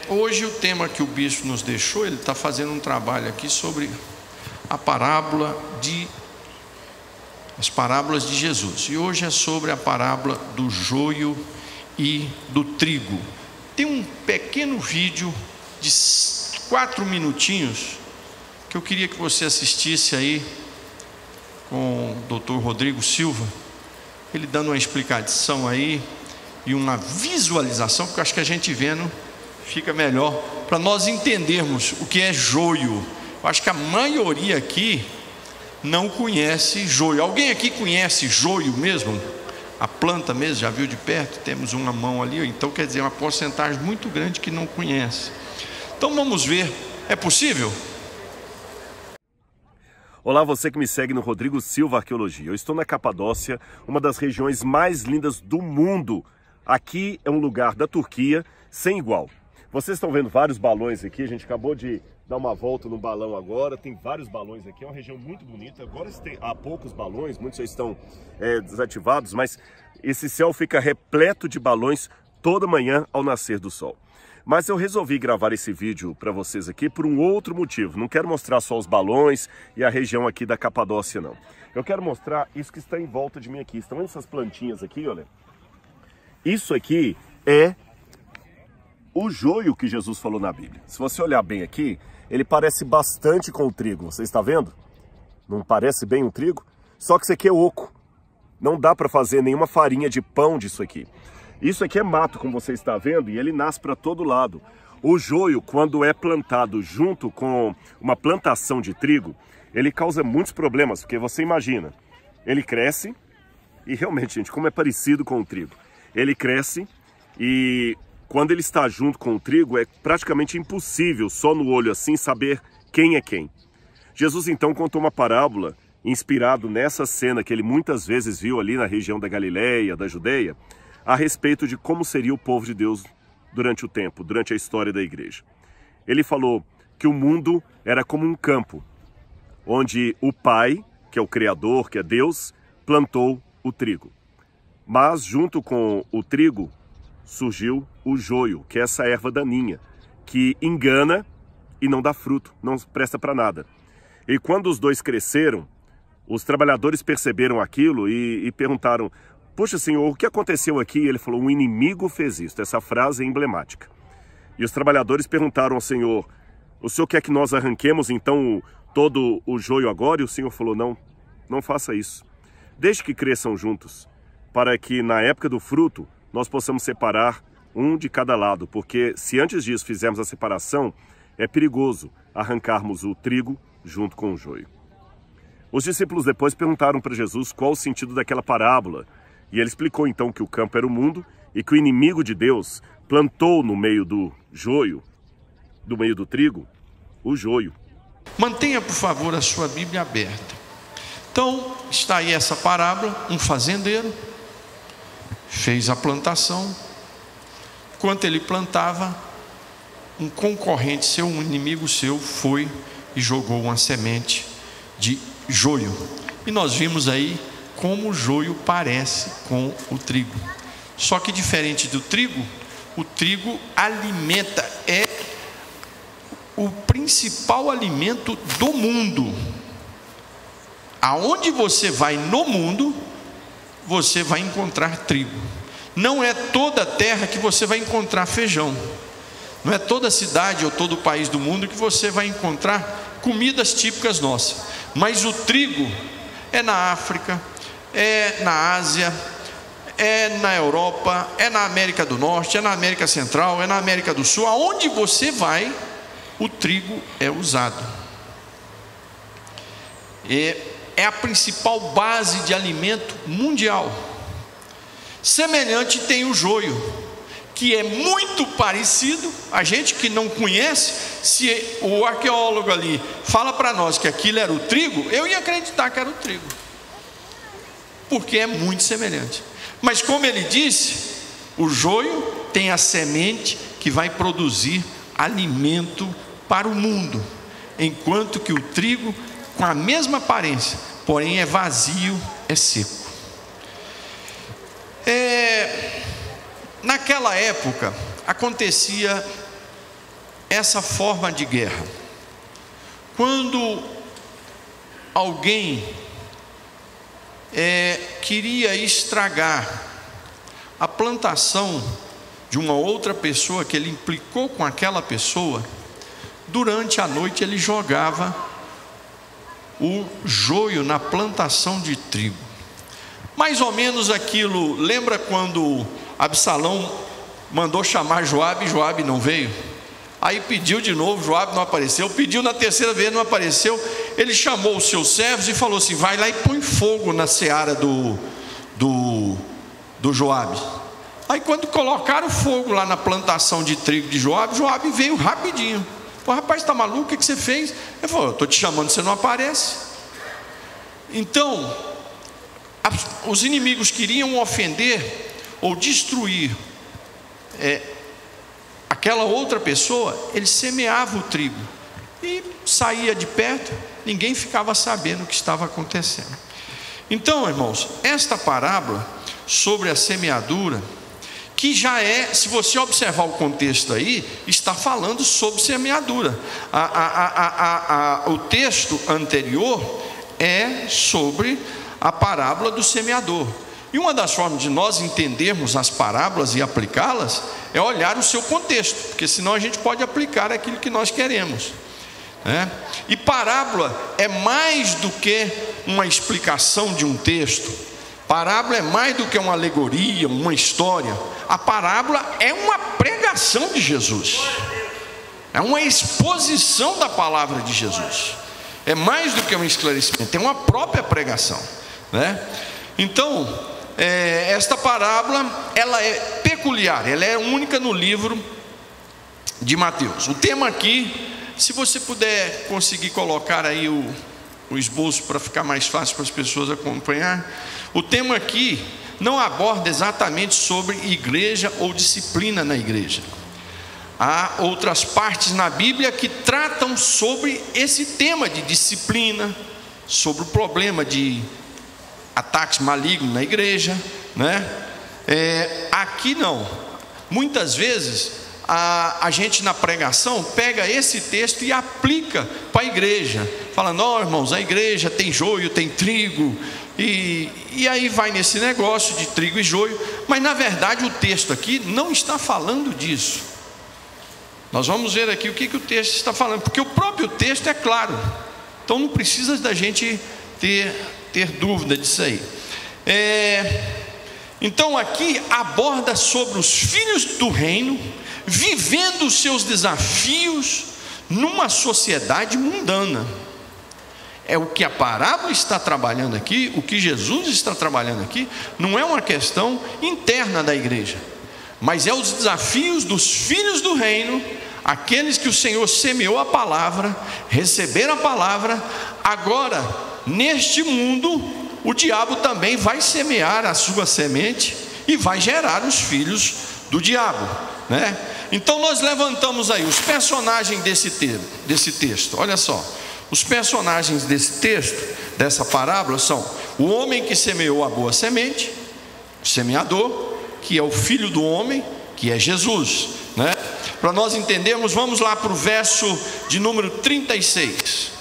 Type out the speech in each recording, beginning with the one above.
Hoje o tema que o bispo nos deixou, ele está fazendo um trabalho aqui sobre as parábolas de Jesus. E hoje é sobre a parábola do joio e do trigo. Tem um pequeno vídeo de 4 minutinhos que eu queria que você assistisse aí com o Dr. Rodrigo Silva, ele dando uma explicação aí e uma visualização, porque eu acho que a gente vendo fica melhor para nós entendermos o que é joio. Eu acho que a maioria aqui não conhece joio. Alguém aqui conhece joio mesmo? A planta mesmo, já viu de perto? Temos uma mão ali, então quer dizer, uma porcentagem muito grande que não conhece. Então vamos ver, é possível? Olá, você que me segue no Rodrigo Silva Arqueologia. Eu estou na Capadócia, uma das regiões mais lindas do mundo. Aqui é um lugar da Turquia sem igual. Vocês estão vendo vários balões aqui, a gente acabou de dar uma volta no balão agora, tem vários balões aqui, é uma região muito bonita. Agora há poucos balões, muitos já estão desativados, mas esse céu fica repleto de balões toda manhã ao nascer do sol. Mas eu resolvi gravar esse vídeo para vocês aqui por um outro motivo. Não quero mostrar só os balões e a região aqui da Capadócia, não. Eu quero mostrar isso que está em volta de mim aqui. Estão vendo essas plantinhas aqui, olha? Isso aqui é o joio que Jesus falou na Bíblia. Se você olhar bem aqui, ele parece bastante com o trigo. Você está vendo? Não parece bem um trigo? Só que isso aqui é oco. Não dá para fazer nenhuma farinha de pão disso aqui. Isso aqui é mato, como você está vendo, e ele nasce para todo lado. O joio, quando é plantado junto com uma plantação de trigo, ele causa muitos problemas, porque você imagina, ele cresce, e realmente, gente, como é parecido com o trigo. Ele cresce e quando ele está junto com o trigo é praticamente impossível, só no olho assim, saber quem é quem. Jesus então contou uma parábola inspirado nessa cena que ele muitas vezes viu ali na região da Galileia, da Judeia, a respeito de como seria o povo de Deus durante o tempo, durante a história da igreja. Ele falou que o mundo era como um campo, onde o Pai, que é o Criador, que é Deus, plantou o trigo. Mas junto com o trigo surgiu o joio, que é essa erva daninha, que engana e não dá fruto, não presta para nada. E quando os dois cresceram, os trabalhadores perceberam aquilo e perguntaram: "Poxa, Senhor, o que aconteceu aqui?" E ele falou: "Um inimigo fez isso." Essa frase é emblemática. E os trabalhadores perguntaram ao Senhor: "O Senhor quer que nós arranquemos então todo o joio agora?" E o Senhor falou: "Não, não faça isso. Deixe que cresçam juntos, para que na época do fruto nós possamos separar um de cada lado, porque se antes disso fizermos a separação, é perigoso arrancarmos o trigo junto com o joio." Os discípulos depois perguntaram para Jesus qual o sentido daquela parábola, e ele explicou então que o campo era o mundo e que o inimigo de Deus plantou no meio do joio, do meio do trigo, o joio. Mantenha, por favor, a sua Bíblia aberta. Então, está aí essa parábola, um fazendeiro fez a plantação. Enquanto ele plantava, um concorrente seu, um inimigo seu, foi e jogou uma semente de joio. E nós vimos aí como o joio parece com o trigo. Só que diferente do trigo, o trigo alimenta, é o principal alimento do mundo. Aonde você vai no mundo, você vai encontrar trigo. Não é toda terra que você vai encontrar feijão. Não é toda cidade ou todo país do mundo que você vai encontrar comidas típicas nossas. Mas o trigo é na África, é na Ásia, é na Europa, é na América do Norte, é na América Central, é na América do Sul. Aonde você vai, o trigo é usado. É a principal base de alimento mundial. Semelhante tem o joio, que é muito parecido. A gente que não conhece, se o arqueólogo ali fala para nós que aquilo era o trigo, eu ia acreditar que era o trigo, porque é muito semelhante. Mas como ele disse, o joio tem a semente que vai produzir alimento para o mundo, enquanto que o trigo, com a mesma aparência, porém é vazio, é seco. Naquela época, acontecia essa forma de guerra. Quando alguém queria estragar a plantação de uma outra pessoa, que ele implicou com aquela pessoa, durante a noite ele jogava o joio na plantação de trigo. Mais ou menos aquilo, lembra quando Absalão mandou chamar Joabe e Joabe não veio? Aí pediu de novo, Joabe não apareceu, pediu na terceira vez, não apareceu. Ele chamou os seus servos e falou assim: vai lá e põe fogo na seara do Joabe. Aí quando colocaram fogo lá na plantação de trigo de Joabe, Joabe veio rapidinho. Pô, rapaz, está maluco? O que você fez? Ele falou: eu estou te chamando, você não aparece. Então, os inimigos queriam ofender ou destruir aquela outra pessoa. Ele semeava o trigo e saía de perto, ninguém ficava sabendo o que estava acontecendo. Então, irmãos, esta parábola sobre a semeadura, que já se você observar o contexto aí, está falando sobre semeadura. O texto anterior é sobre a parábola do semeador. E uma das formas de nós entendermos as parábolas e aplicá-las é olhar o seu contexto, porque senão a gente pode aplicar aquilo que nós queremos, né? E parábola é mais do que uma explicação de um texto. Parábola é mais do que uma alegoria, uma história. A parábola é uma pregação de Jesus, é uma exposição da palavra de Jesus. É mais do que um esclarecimento, é uma própria pregação, né? Então, esta parábola, ela é peculiar, ela é única no livro de Mateus. O tema aqui, se você puder conseguir colocar aí o esboço para ficar mais fácil para as pessoas acompanhar. O tema aqui não aborda exatamente sobre igreja ou disciplina na igreja. Há outras partes na Bíblia que tratam sobre esse tema de disciplina, sobre o problema de ataques malignos na igreja, né? Aqui não. Muitas vezes a gente na pregação pega esse texto e aplica para a igreja, falando: ó, irmãos, a igreja tem joio, tem trigo, e aí vai nesse negócio de trigo e joio. Mas na verdade o texto aqui não está falando disso. Nós vamos ver aqui o que o texto está falando, porque o próprio texto é claro, então não precisa da gente ter dúvida disso aí. Então aqui aborda sobre os filhos do reino vivendo os seus desafios numa sociedade mundana. É o que a parábola está trabalhando aqui, o que Jesus está trabalhando aqui, não é uma questão interna da igreja, mas é os desafios dos filhos do reino, aqueles que o Senhor semeou a palavra, receberam a palavra. Agora, neste mundo, o diabo também vai semear a sua semente e vai gerar os filhos do diabo, né? Então nós levantamos aí os personagens desse texto. Olha só, os personagens desse texto, dessa parábola, são o homem que semeou a boa semente, o semeador, que é o filho do homem, que é Jesus, né? Para nós entendermos, vamos lá para o verso de número 36.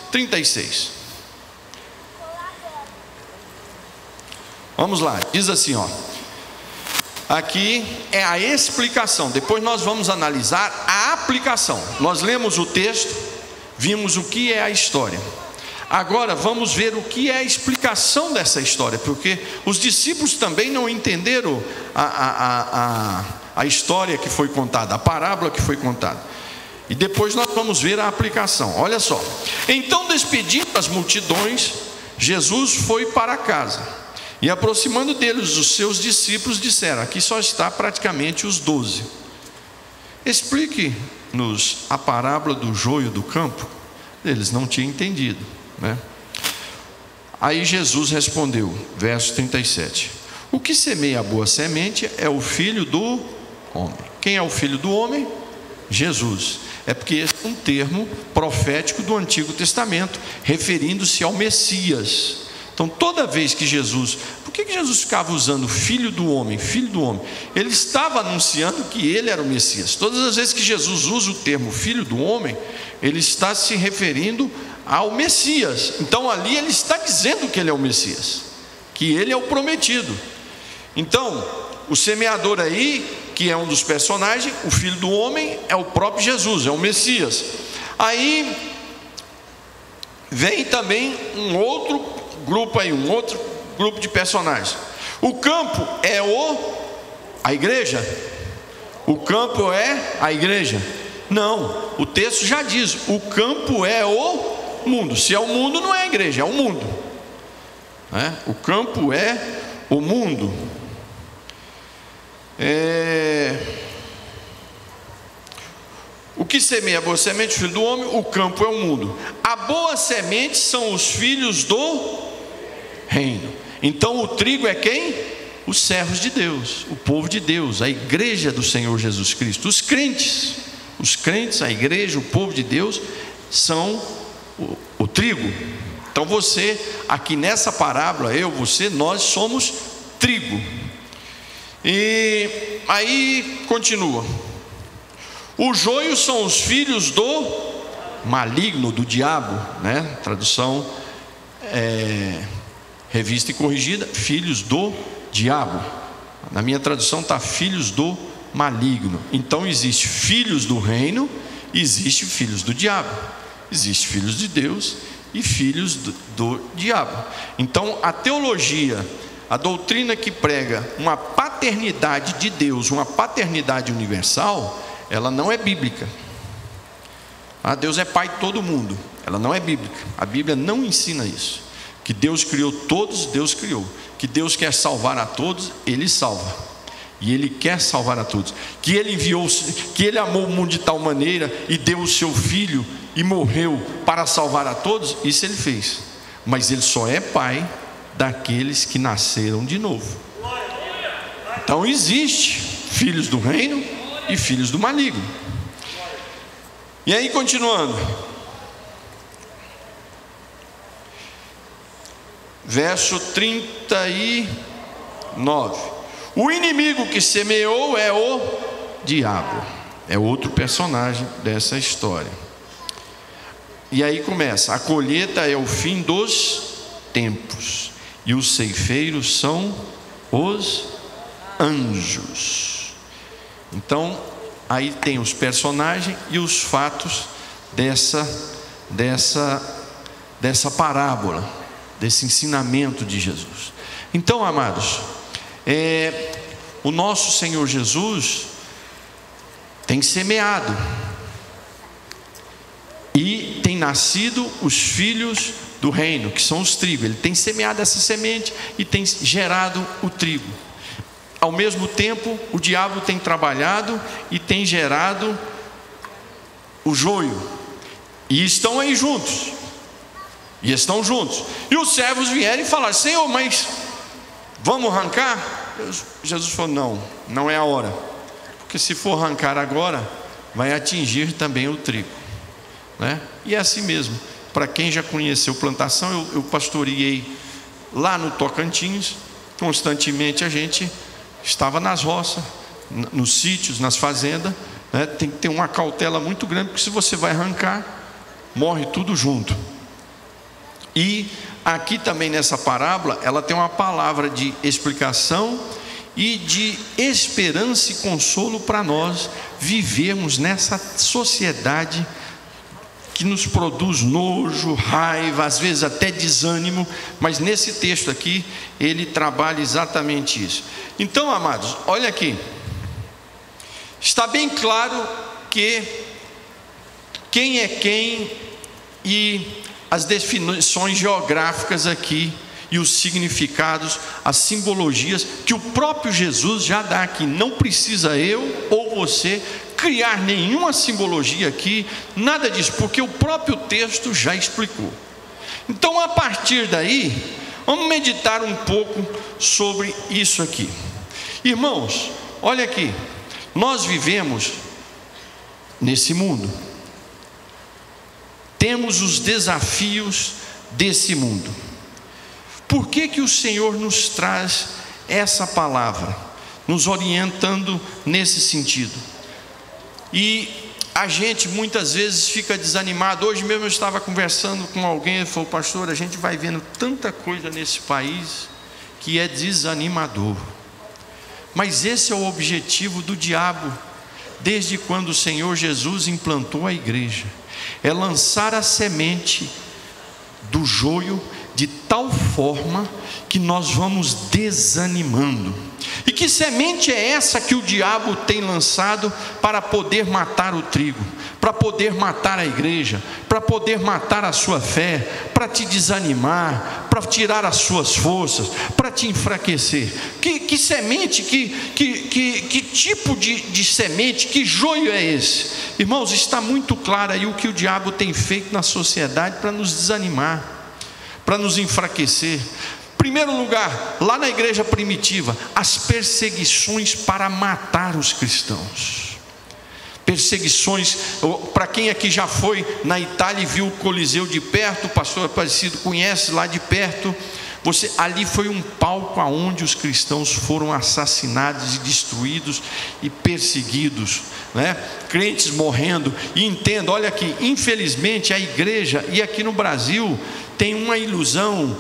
Vamos lá, diz assim, ó. Aqui é a explicação, depois nós vamos analisar a aplicação. Nós lemos o texto, vimos o que é a história. Agora vamos ver o que é a explicação dessa história, porque os discípulos também não entenderam a história que foi contada, a parábola que foi contada. E depois nós vamos ver a aplicação. Olha só. Então, despedindo as multidões, Jesus foi para casa. E aproximando deles os seus discípulos, disseram: aqui só está praticamente os 12. Explique-nos a parábola do joio do campo. Eles não tinham entendido, né? Aí Jesus respondeu, verso 37: o que semeia a boa semente é o filho do homem. Quem é o filho do homem? Jesus. É porque esse é um termo profético do Antigo Testamento, referindo-se ao Messias, Então toda vez que Jesus, por que Jesus ficava usando filho do homem, filho do homem? Ele estava anunciando que ele era o Messias. Todas as vezes que Jesus usa o termo filho do homem, ele está se referindo ao Messias. Então ali ele está dizendo que ele é o Messias, que ele é o prometido. Então o semeador aí, que é um dos personagens, o filho do homem é o próprio Jesus, é o Messias. Aí vem também um outro grupo aí, um outro grupo de personagens. O campo é a igreja? O campo é a igreja? Não, o texto já diz, o campo é o mundo. Se é o mundo, não é a igreja, é o mundo. O campo é o mundo. O que semeia a boa semente, o filho do homem, o campo é o mundo. A boa semente são os filhos do reino. Então o trigo é quem? Os servos de Deus, o povo de Deus, a igreja do Senhor Jesus Cristo. Os crentes, a igreja, o povo de Deus são o trigo. Então você, aqui nessa parábola, você, nós somos trigo. E aí continua. O joio são os filhos do maligno, do diabo, né? Tradução revista e corrigida, filhos do diabo. Na minha tradução está filhos do maligno. Então existe filhos do reino, existe filhos do diabo, existe filhos de Deus e filhos do diabo. Então a teologia, a doutrina que prega uma paternidade de Deus, uma paternidade universal, ela não é bíblica. Deus é pai de todo mundo, ela não é bíblica. A Bíblia não ensina isso. Que Deus criou todos, Deus criou. Que Deus quer salvar a todos, Ele salva. E Ele quer salvar a todos. Que Ele enviou, que Ele amou o mundo de tal maneira e deu o seu Filho e morreu para salvar a todos, isso Ele fez. Mas Ele só é pai daqueles que nasceram de novo. Então existe filhos do reino e filhos do maligno. E aí continuando, verso 39. O inimigo que semeou é o diabo. É outro personagem dessa história. E aí começa: a colheita é o fim dos tempos, e os ceifeiros são os anjos. Então aí tem os personagens e os fatos dessa parábola, desse ensinamento de Jesus. Então, amados, o nosso Senhor Jesus tem semeado e tem nascido os filhos do reino, que são os trigos. Ele tem semeado essa semente e tem gerado o trigo. Ao mesmo tempo, o diabo tem trabalhado e tem gerado o joio. E estão aí juntos. E estão juntos. E os servos vieram e falaram: Senhor, mas vamos arrancar? Jesus falou: não é a hora. Porque se for arrancar agora, vai atingir também o trigo, né? E é assim mesmo. Para quem já conheceu plantação, eu pastoreei lá no Tocantins. Constantemente a gente estava nas roças, nos sítios, nas fazendas, né? Tem que ter uma cautela muito grande, porque se você vai arrancar, morre tudo junto. E aqui também nessa parábola, ela tem uma palavra de explicação e de esperança e consolo para nós vivermos nessa sociedade que nos produz nojo, raiva, às vezes até desânimo. Mas nesse texto aqui, ele trabalha exatamente isso. Então, amados, olha aqui, está bem claro que quem é quem e as definições geográficas aqui e os significados, as simbologias que o próprio Jesus já dá aqui. Não precisa eu ou você criar nenhuma simbologia aqui, nada disso, porque o próprio texto já explicou. Então, a partir daí, vamos meditar um pouco sobre isso aqui. Irmãos, olha aqui, nós vivemos nesse mundo, temos os desafios desse mundo. Por que que o Senhor nos traz essa palavra, nos orientando nesse sentido? E a gente muitas vezes fica desanimado. Hoje mesmo eu estava conversando com alguém, ele falou: pastor, a gente vai vendo tanta coisa nesse país que é desanimador. Mas esse é o objetivo do diabo, desde quando o Senhor Jesus implantou a igreja, é lançar a semente do joio de tal forma que nós vamos desanimando. E que semente é essa que o diabo tem lançado para poder matar o trigo, para poder matar a igreja, para poder matar a sua fé, para te desanimar, para tirar as suas forças, para te enfraquecer? Que semente, que tipo de semente, que joio é esse? Irmãos, está muito claro aí o que o diabo tem feito na sociedade para nos desanimar, para nos enfraquecer. Primeiro lugar, lá na igreja primitiva, as perseguições para matar os cristãos. Perseguições, para quem aqui já foi na Itália e viu o Coliseu de perto, o pastor Aparecido conhece lá de perto, ali foi um palco aonde os cristãos foram assassinados e destruídos e perseguidos, né? Crentes morrendo. E entenda, olha aqui, infelizmente a igreja, e aqui no Brasil tem uma ilusão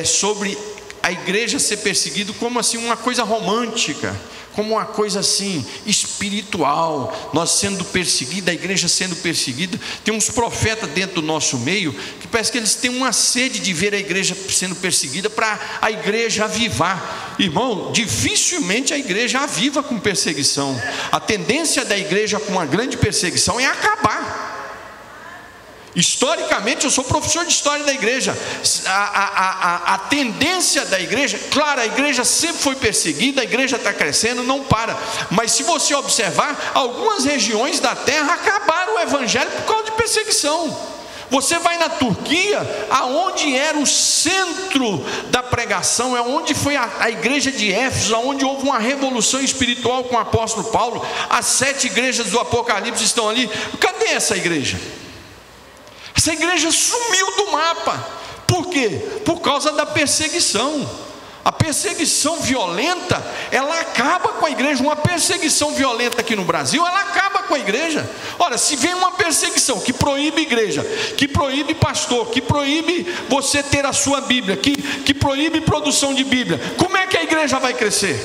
sobre a igreja ser perseguida como assim uma coisa romântica, como uma coisa assim espiritual, nós sendo perseguidos, a igreja sendo perseguida. Tem uns profetas dentro do nosso meio que parece que eles têm uma sede de ver a igreja sendo perseguida para a igreja avivar. Irmão, dificilmente a igreja aviva com perseguição. A tendência da igreja com uma grande perseguição é acabar. Historicamente, eu sou professor de história da igreja. A tendência da igreja, claro, a igreja sempre foi perseguida, a igreja está crescendo, não para. Mas se você observar, algumas regiões da terra acabaram o evangelho por causa de perseguição. Você vai na Turquia, aonde era o centro da pregação, é onde foi a igreja de Éfeso, onde houve uma revolução espiritual com o apóstolo Paulo. As 7 igrejas do Apocalipse estão ali. Cadê essa igreja? Essa igreja sumiu do mapa. Por quê? Por causa da perseguição. A perseguição violenta, ela acaba com a igreja. Uma perseguição violenta aqui no Brasil, ela acaba com a igreja. Olha, se vem uma perseguição que proíbe igreja, que proíbe pastor, que proíbe você ter a sua Bíblia, que proíbe produção de Bíblia, como é que a igreja vai crescer?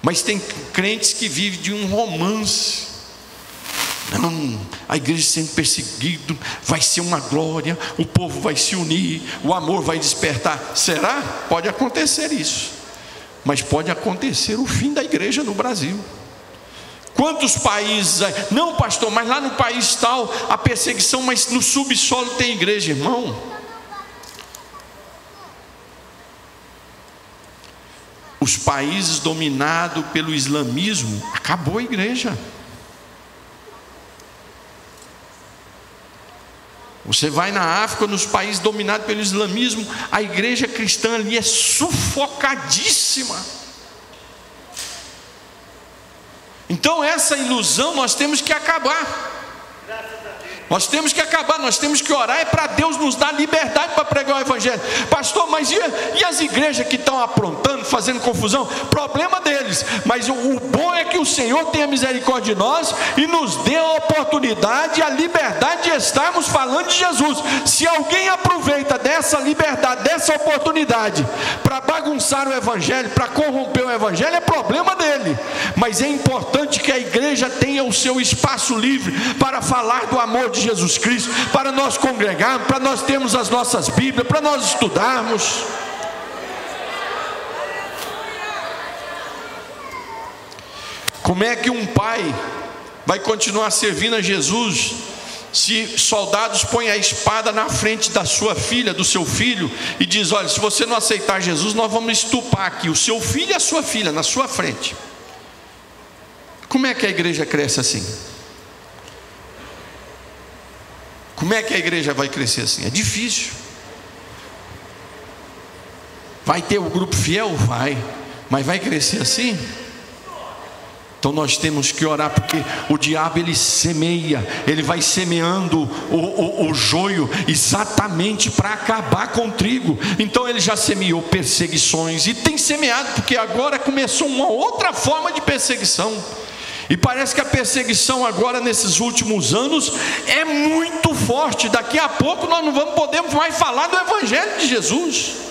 Mas tem crentes que vivem de um romance. Não, a igreja sendo perseguida vai ser uma glória, o povo vai se unir, o amor vai despertar. Será? Pode acontecer isso, mas pode acontecer o fim da igreja no Brasil. Quantos países, não pastor, mas lá no país tal, a perseguição, mas no subsolo tem igreja, irmão. Os países dominados pelo islamismo, acabou a igreja. Você vai na África, nos países dominados pelo islamismo, a igreja cristã ali é sufocadíssima. Então essa ilusão nós temos que acabar. Nós temos que acabar, nós temos que orar para Deus nos dar liberdade para pregar o evangelho. Pastor, mas e as igrejas que estão aprontando, fazendo confusão? Problema deles, mas o bom é que o Senhor tenha misericórdia de nós e nos dê a oportunidade e a liberdade de estarmos falando de Jesus. Se alguém aproveita dessa liberdade, dessa oportunidade para bagunçar o evangelho, para corromper o evangelho, é problema dele. Mas é importante que a igreja tenha o seu espaço livre para falar do amor de Jesus Cristo, para nós congregarmos, para nós termos as nossas Bíblias, para nós estudarmos. Como é que um pai vai continuar servindo a Jesus se soldados põem a espada na frente da sua filha, do seu filho, e diz: olha, se você não aceitar Jesus, nós vamos estupar aqui o seu filho e a sua filha na sua frente? Como é que a igreja cresce assim? Como é que a igreja vai crescer assim? É difícil. Vai ter o grupo fiel? Vai. Mas vai crescer assim? Então nós temos que orar, porque o diabo ele semeia, ele vai semeando o joio exatamente para acabar com o trigo. Então ele já semeou perseguições e tem semeado, porque agora começou uma outra forma de perseguição. E parece que a perseguição agora nesses últimos anos é muito forte. Daqui a pouco nós não vamos poder mais falar do Evangelho de Jesus.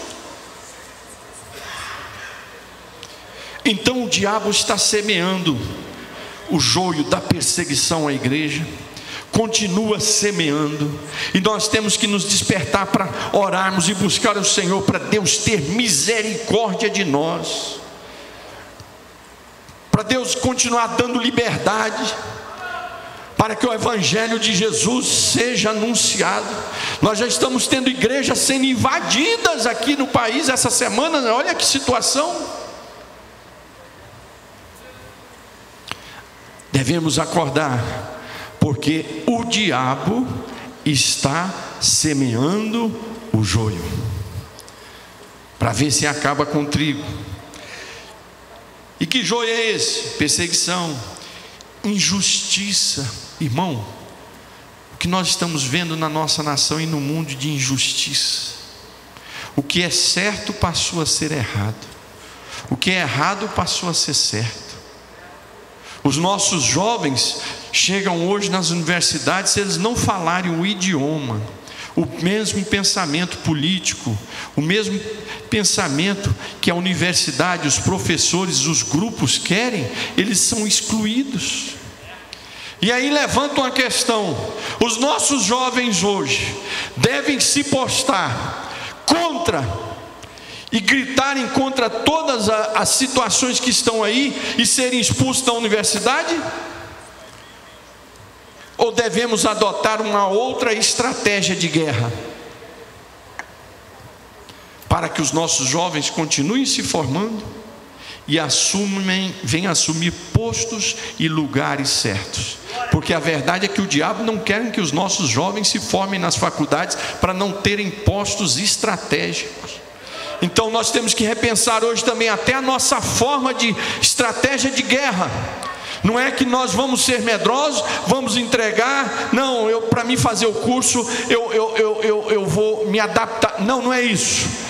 Então o diabo está semeando o joio da perseguição à igreja, continua semeando, e nós temos que nos despertar para orarmos e buscar o Senhor, para Deus ter misericórdia de nós, para Deus continuar dando liberdade, para que o Evangelho de Jesus seja anunciado. Nós já estamos tendo igrejas sendo invadidas aqui no país essa semana, olha que situação. Devemos acordar, porque o diabo está semeando o joio, para ver se acaba com o trigo. E que joio é esse? Perseguição, injustiça. Irmão, o que nós estamos vendo na nossa nação e no mundo de injustiça, o que é certo passou a ser errado, o que é errado passou a ser certo. Os nossos jovens chegam hoje nas universidades, se eles não falarem o idioma, o mesmo pensamento político, o mesmo pensamento que a universidade, os professores, os grupos querem, eles são excluídos. E aí levantam a questão: os nossos jovens hoje devem se postar contra e gritarem contra todas as situações que estão aí e serem expulsos da universidade? Ou devemos adotar uma outra estratégia de guerra, para que os nossos jovens continuem se formando e venham assumir postos e lugares certos? Porque a verdade é que o diabo não quer que os nossos jovens se formem nas faculdades para não terem postos estratégicos. Então nós temos que repensar hoje também até a nossa forma de estratégia de guerra. Não é que nós vamos ser medrosos, vamos entregar, não, para mim fazer o curso, eu vou me adaptar. Não, não é isso.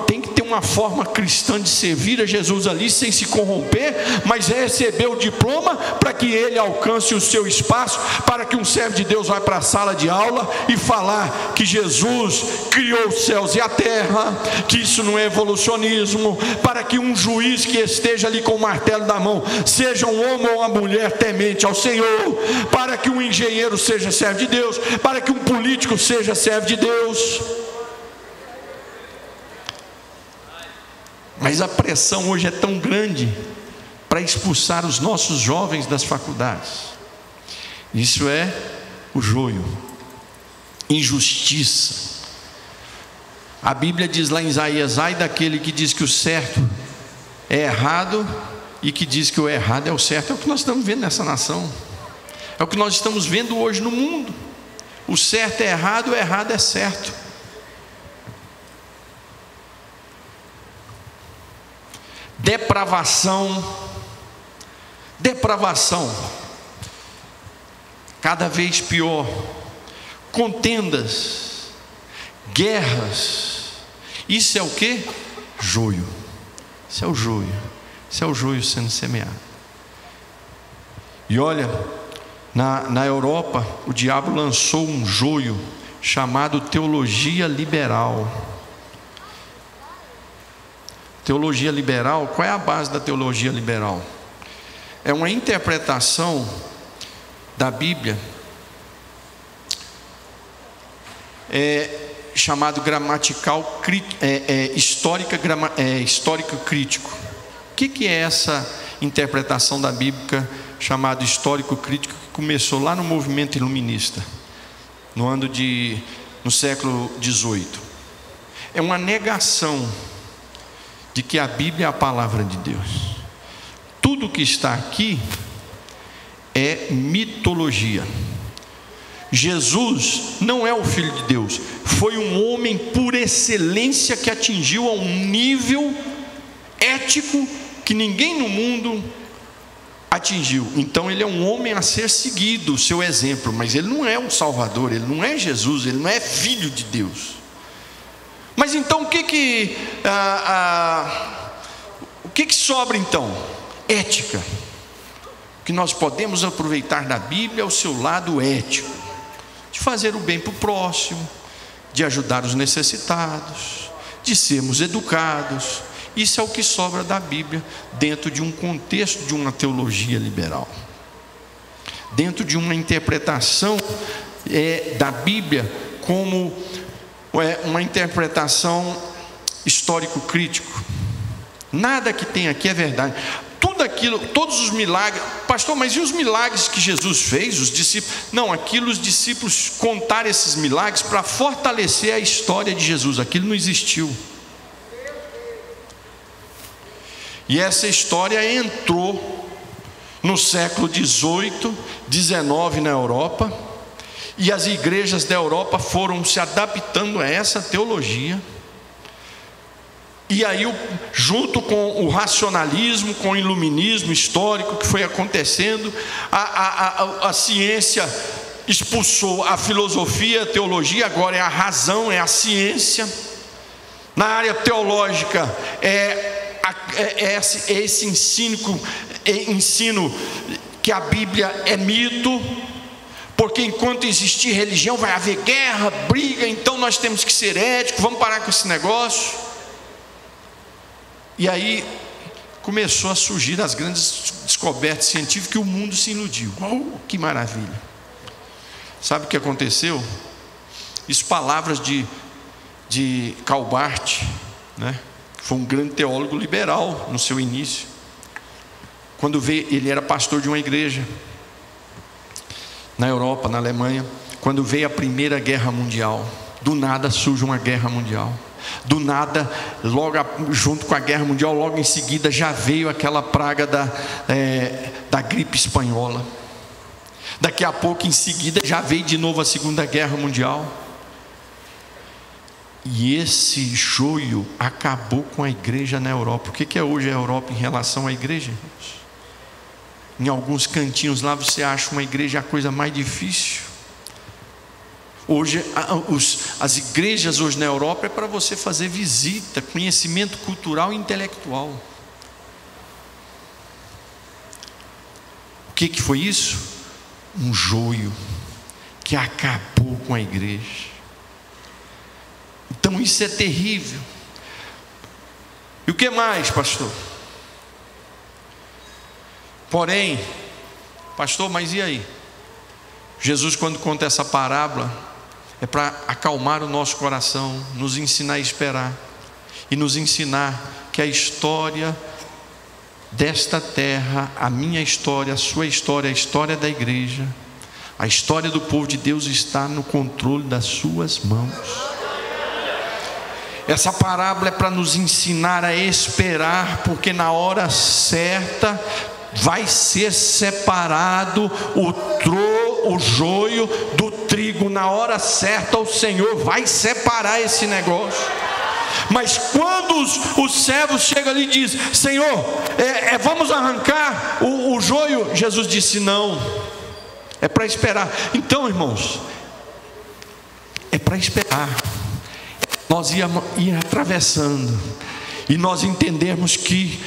Tem que ter uma forma cristã de servir a Jesus ali, sem se corromper, mas receber o diploma para que ele alcance o seu espaço, para que um servo de Deus vá para a sala de aula e falar que Jesus criou os céus e a terra, que isso não é evolucionismo, para que um juiz que esteja ali com o martelo na mão seja um homem ou uma mulher temente ao Senhor, para que um engenheiro seja servo de Deus, para que um político seja servo de Deus. Mas a pressão hoje é tão grande para expulsar os nossos jovens das faculdades. Isso é o joio, injustiça. A Bíblia diz lá em Isaías: ai daquele que diz que o certo é errado e que diz que o errado é o certo. É o que nós estamos vendo nessa nação, é o que nós estamos vendo hoje no mundo. O certo é errado, o errado é certo. Depravação, cada vez pior, contendas, guerras. Isso é o que? Joio. Isso é o joio. Isso é o joio sendo semeado. E olha, na Europa o diabo lançou um joio chamado teologia liberal. Teologia liberal, qual é a base da teologia liberal? É uma interpretação da Bíblia chamado gramatical histórico crítico. O que é essa interpretação da Bíblia chamada histórico crítico, que começou lá no movimento iluminista, no século XVIII? É uma negação de que a Bíblia é a palavra de Deus. Tudo que está aqui é mitologia. Jesus não é o Filho de Deus, foi um homem por excelência que atingiu a um nível ético que ninguém no mundo atingiu. Então ele é um homem a ser seguido, o seu exemplo, mas ele não é um Salvador, ele não é Jesus, ele não é filho de Deus. Mas então o que sobra então? Ética. O que nós podemos aproveitar da Bíblia é o seu lado ético, de fazer o bem para o próximo, de ajudar os necessitados, de sermos educados. Isso é o que sobra da Bíblia dentro de um contexto de uma teologia liberal, dentro de uma interpretação da Bíblia como uma interpretação histórico-crítico. Nada que tem aqui é verdade. Tudo aquilo, todos os milagres, pastor, mas e os milagres que Jesus fez? Os discípulos, não, os discípulos contaram esses milagres para fortalecer a história de Jesus. Aquilo não existiu. E essa história entrou no século XVIII, XIX na Europa, e as igrejas da Europa foram se adaptando a essa teologia. E aí, junto com o racionalismo, com o iluminismo histórico que foi acontecendo, a ciência expulsou a filosofia, a teologia, agora é a razão, é a ciência. Na área teológica esse ensino que a Bíblia é mito, porque enquanto existir religião vai haver guerra, briga, então nós temos que ser éticos, vamos parar com esse negócio. E aí começou a surgir as grandes descobertas científicas e o mundo se iludiu. Oh, que maravilha! Sabe o que aconteceu? Isso, palavras de Karl Barth, né? Foi um grande teólogo liberal no seu início. Quando veio, ele era pastor de uma igreja na Europa, na Alemanha. Quando veio a Primeira Guerra Mundial, do nada surge uma guerra mundial. Do nada, logo junto com a guerra mundial, logo em seguida já veio aquela praga da gripe espanhola. Daqui a pouco, em seguida, já veio de novo a Segunda Guerra Mundial. E esse joio acabou com a igreja na Europa. O que é hoje a Europa em relação à igreja, irmãos? Em alguns cantinhos lá você acha uma igreja a coisa mais difícil. Hoje as igrejas hoje na Europa é para você fazer visita, conhecimento cultural e intelectual. O que foi isso? Um joio que acabou com a igreja. Então isso é terrível. E o que mais, pastor? Porém, pastor, mas e aí? Jesus, quando conta essa parábola, é para acalmar o nosso coração, nos ensinar a esperar e nos ensinar que a história desta terra, a minha história, a sua história, a história da igreja, a história do povo de Deus está no controle das suas mãos. Essa parábola é para nos ensinar a esperar, porque na hora certa vai ser separado o joio do trigo. Na hora certa o Senhor vai separar esse negócio. Mas quando os servos chegam ali e dizem: Senhor, vamos arrancar o joio, Jesus disse: não, é para esperar. Então, irmãos, é para esperar. Nós íamos ir atravessando e nós entendermos que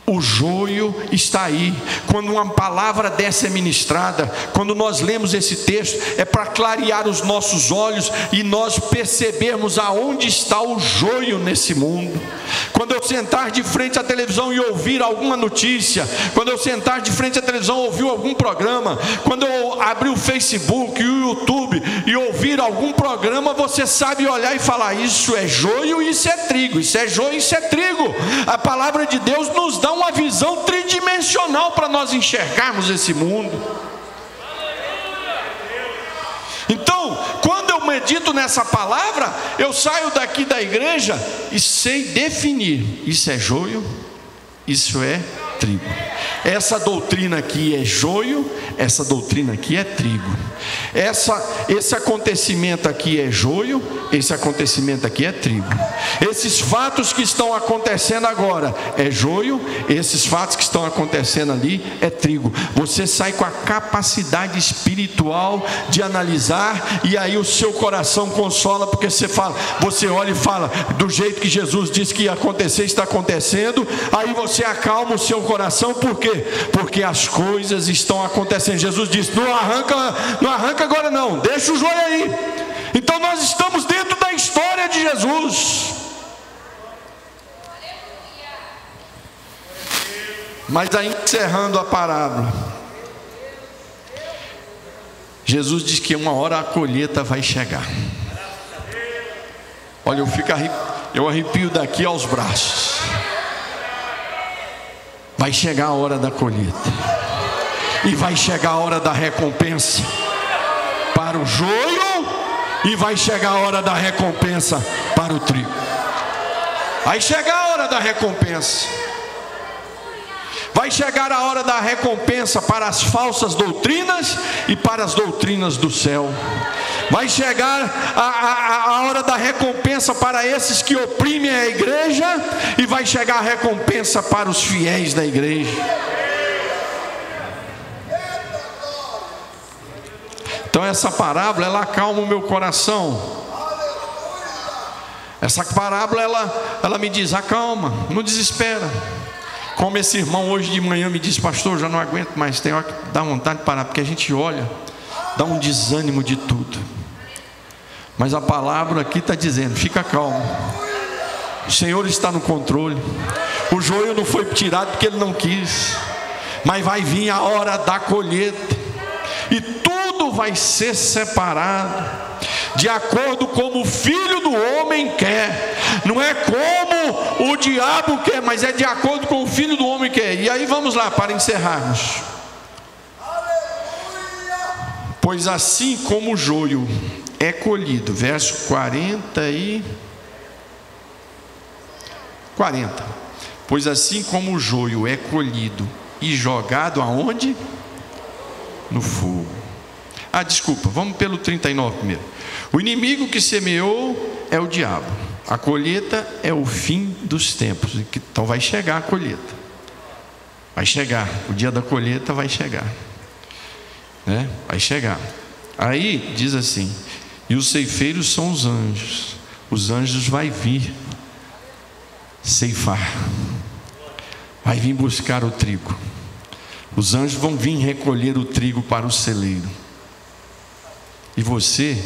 o joio está aí. Quando uma palavra dessa é ministrada, quando nós lemos esse texto, é para clarear os nossos olhos e nós percebermos aonde está o joio nesse mundo. Quando eu sentar de frente à televisão e ouvir alguma notícia, quando eu sentar de frente à televisão e ouvir algum programa, quando eu abrir o Facebook e o YouTube e ouvir algum programa, você sabe olhar e falar: isso é joio, isso é trigo, isso é joio, isso é trigo. A palavra de Deus nos dá uma visão tridimensional para nós enxergarmos esse mundo. Então, quando eu medito nessa palavra, eu saio daqui da igreja e sei definir: isso é joio, isso é trigo. Essa doutrina aqui é joio, essa doutrina aqui é trigo. Esse acontecimento aqui é joio, esse acontecimento aqui é trigo. Esses fatos que estão acontecendo agora é joio, esses fatos que estão acontecendo ali é trigo. Você sai com a capacidade espiritual de analisar, e aí o seu coração consola, porque você olha e fala, do jeito que Jesus disse que ia acontecer, está acontecendo. Aí você acalma o seu coração. Por quê? Porque as coisas estão acontecendo. Jesus disse, não arranca agora não, deixa o joio aí. Então nós estamos dentro da história de Jesus. Mas aí, encerrando a parábola, Jesus diz que uma hora a colheita vai chegar. Olha, eu arrepio daqui aos braços. Vai chegar a hora da colheita, e vai chegar a hora da recompensa para o joio, e vai chegar a hora da recompensa para o trigo. Vai chegar a hora da recompensa. Vai chegar a hora da recompensa para as falsas doutrinas e para as doutrinas do céu. Vai chegar a hora da recompensa para esses que oprimem a igreja, e vai chegar a recompensa para os fiéis da igreja. Então essa parábola, ela acalma o meu coração. Essa parábola, ela me diz, acalma, não desespera. Como esse irmão hoje de manhã me disse, pastor, já não aguento mais, tem hora que dá vontade de parar, porque a gente olha, dá um desânimo de tudo. Mas a palavra aqui está dizendo, fica calmo, o Senhor está no controle. O joio não foi tirado porque Ele não quis, mas vai vir a hora da colheita, e tudo vai ser separado de acordo como o Filho do Homem quer. Não é como o diabo quer, mas é de acordo com o Filho do Homem quer. E aí vamos lá, para encerrarmos. Pois assim como o joio é colhido, verso 40. Pois assim como o joio é colhido e jogado aonde? No fogo. Desculpa, vamos pelo 39 primeiro. O inimigo que semeou é o diabo. A colheita é o fim dos tempos. Então vai chegar a colheita. Vai chegar. O dia da colheita vai chegar. Né? Vai chegar. Aí diz assim: e os ceifeiros são os anjos. Os anjos vai vir ceifar. Vai vir buscar o trigo. Os anjos vão vir recolher o trigo para o celeiro. E você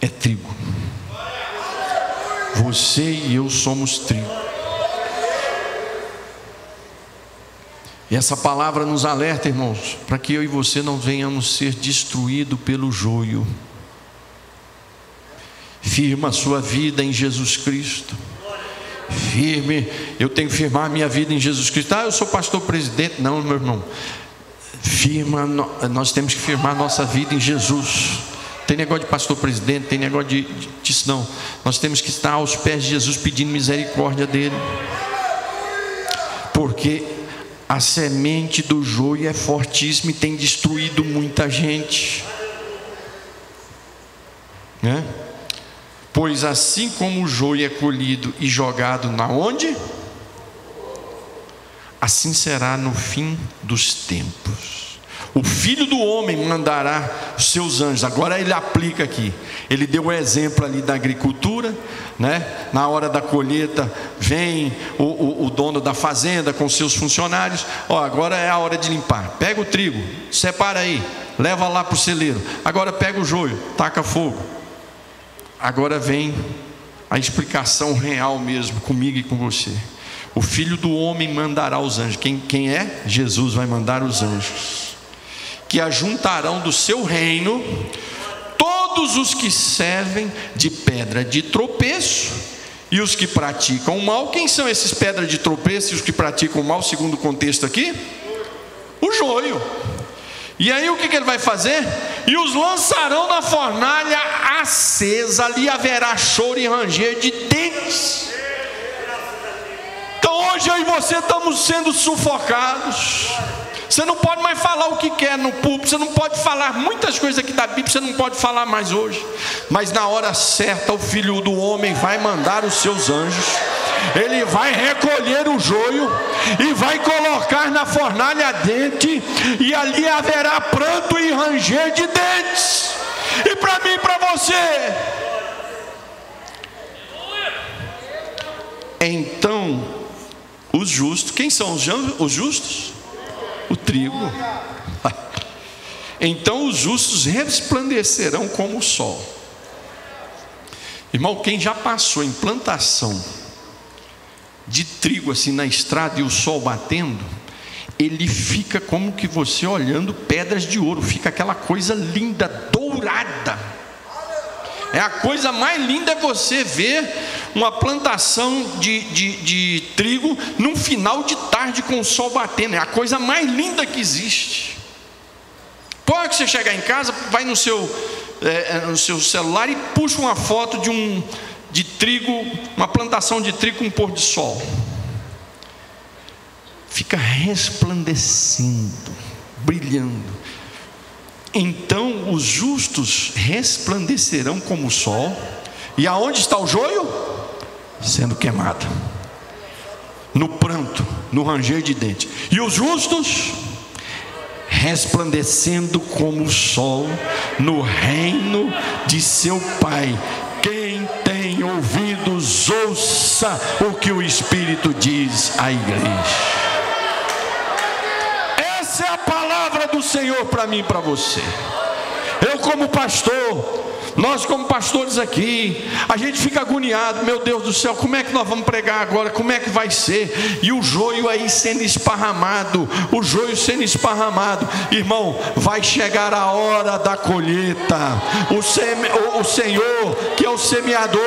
é trigo. Você e eu somos trigo. E essa palavra nos alerta, irmãos, para que eu e você não venhamos ser destruídos pelo joio. Firma a sua vida em Jesus Cristo. Firme, eu tenho que firmar a minha vida em Jesus Cristo. Eu sou pastor presidente. Não, meu irmão. Nós temos que firmar a nossa vida em Jesus. Tem negócio de pastor presidente, tem negócio disso não. Nós temos que estar aos pés de Jesus pedindo misericórdia dele. Porque a semente do joio é fortíssima e tem destruído muita gente. Né? Pois assim como o joio é colhido e jogado na onde? Assim será no fim dos tempos. O Filho do Homem mandará os seus anjos. Agora ele aplica aqui. Ele deu o exemplo ali da agricultura, né? Na hora da colheita vem o dono da fazenda com seus funcionários. Agora é a hora de limpar. Pega o trigo, separa aí, leva lá para o celeiro. Agora pega o joio, taca fogo. Agora vem a explicação real mesmo, comigo e com você. O Filho do Homem mandará os anjos. Quem é? Jesus vai mandar os anjos, que ajuntarão do seu reino todos os que servem de pedra de tropeço e os que praticam o mal. Quem são esses pedras de tropeço e os que praticam o mal, segundo o contexto aqui? O joio. E aí o que ele vai fazer? E os lançarão na fornalha acesa, ali haverá choro e ranger de dentes. Então Hoje eu e você estamos sendo sufocados. Você não pode mais falar o que quer no púlpito, você não pode falar muitas coisas aqui da Bíblia, você não pode falar mais hoje. Mas na hora certa o Filho do Homem vai mandar os seus anjos. Ele vai recolher o joio e vai colocar na fornalha ardente, e ali haverá pranto e ranger de dentes. E para mim e para você, então os justos, quem são os justos? O trigo. Então os justos resplandecerão como o sol. Irmão, quem já passou em plantação de trigo assim na estrada e o sol batendo, ele fica como que você olhando pedras de ouro, fica aquela coisa linda, dourada. É a coisa mais linda é você ver uma plantação de trigo num final de tarde com o sol batendo. É a coisa mais linda que existe. Pode você chegar em casa, vai no seu celular e puxa uma foto de trigo, uma plantação de trigo com pôr de sol. Fica resplandecendo, brilhando. Então os justos resplandecerão como o sol. E aonde está o joio? Sendo queimado, no pranto, no ranger de dentes. E os justos resplandecendo como o sol no reino de seu Pai. Quem tem ouvidos, ouça o que o Espírito diz à igreja. Essa é a palavra do Senhor para mim e para você. Eu como pastor, nós como pastores aqui, a gente fica agoniado. Meu Deus do céu, como é que nós vamos pregar agora? Como é que vai ser? E o joio aí sendo esparramado, o joio sendo esparramado. Irmão, vai chegar a hora da colheita. O Senhor, que é o semeador,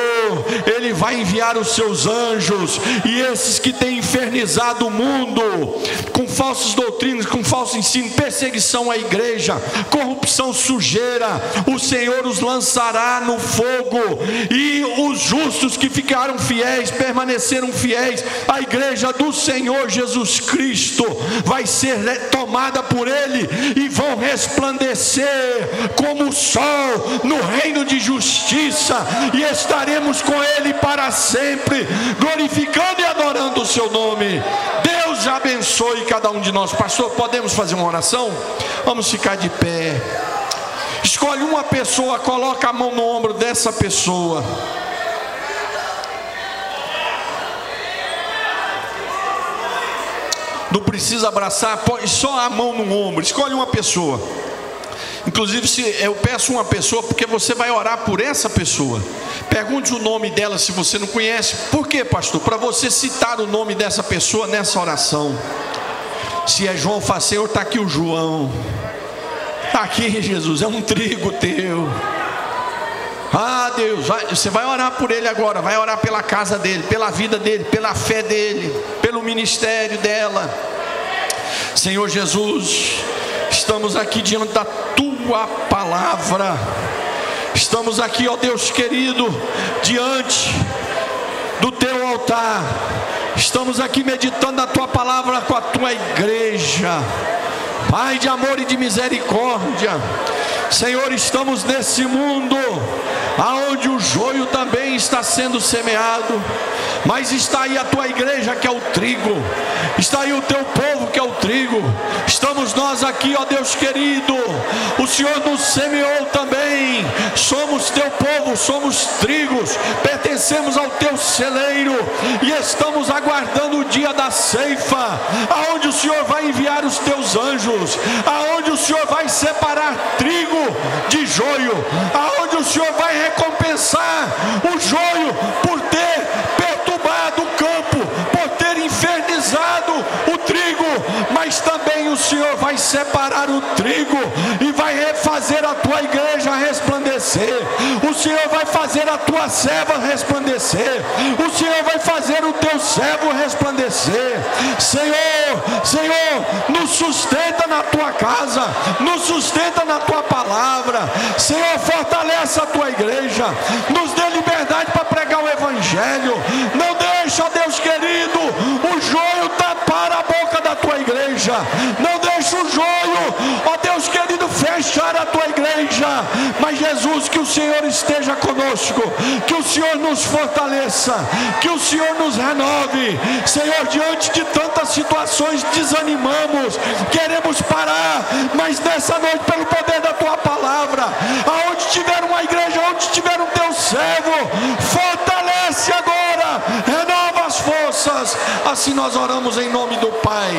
Ele vai enviar os seus anjos. E esses que têm infernizado o mundo com falsas doutrinas, com falso ensino, perseguição à igreja, corrupção, sujeira, o Senhor os lançará no fogo. E os justos que ficaram fiéis, permaneceram fiéis, a igreja do Senhor Jesus Cristo vai ser tomada por Ele, e vão resplandecer como o sol no reino de justiça, e estaremos com Ele para sempre, glorificando e adorando o seu nome. Deus abençoe cada um de nós. Pastor, podemos fazer uma oração? Vamos ficar de pé. Escolhe uma pessoa, coloca a mão no ombro dessa pessoa. Não precisa abraçar, põe só a mão no ombro. Escolhe uma pessoa. Inclusive, se eu peço uma pessoa, porque você vai orar por essa pessoa. Pergunte o nome dela se você não conhece. Por quê, pastor? Para você citar o nome dessa pessoa nessa oração. Se é João, fala: Senhor, está aqui o João. Está aqui, Jesus, é um trigo teu. Ah, Deus, você vai orar por ele agora. Vai orar pela casa dele, pela vida dele, pela fé dele, pelo ministério dela. Senhor Jesus, estamos aqui diante da tua palavra. Estamos aqui, ó Deus querido, diante do teu altar. Estamos aqui meditando na tua palavra com a tua igreja. Pai de amor e de misericórdia, Senhor, estamos nesse mundo aonde o joio também está sendo semeado, mas está aí a tua igreja, que é o trigo, está aí o teu povo, que é o trigo. Estamos nós aqui, ó Deus querido, o Senhor nos semeou também, somos teu povo, somos trigos, pertencemos ao teu celeiro, e estamos aguardando o dia da ceifa, aonde o Senhor vai enviar os teus anjos, aonde o Senhor vai separar trigo de joio, aonde o Senhor vai recompensar o joio por ter perturbado o campo, por ter infernizado o trigo, mas também o Senhor vai separar o trigo e vai fazer a tua igreja resplandecer. O Senhor vai fazer a tua serva resplandecer. O Senhor vai fazer o teu servo resplandecer. Senhor, nos sustenta na tua casa, nos sustenta na tua palavra. Senhor, fortalece a tua igreja, nos dê liberdade para pregar o evangelho. Não deixa, Deus querido, o joio igreja. Não deixa o joio, ó Deus querido, fechar a tua igreja. Mas Jesus, que o Senhor esteja conosco, que o Senhor nos fortaleça, que o Senhor nos renove. Senhor, diante de tantas situações desanimamos, queremos parar, mas nessa noite, pelo poder da tua palavra, aonde tiver uma igreja, onde tiver um teu servo, fortalece agora, renova as forças. Assim nós oramos em nome do Pai,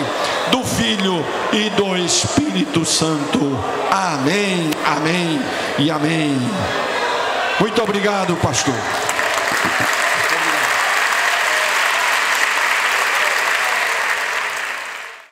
do Filho e do Espírito Santo. Amém, amém e amém. Muito obrigado, pastor.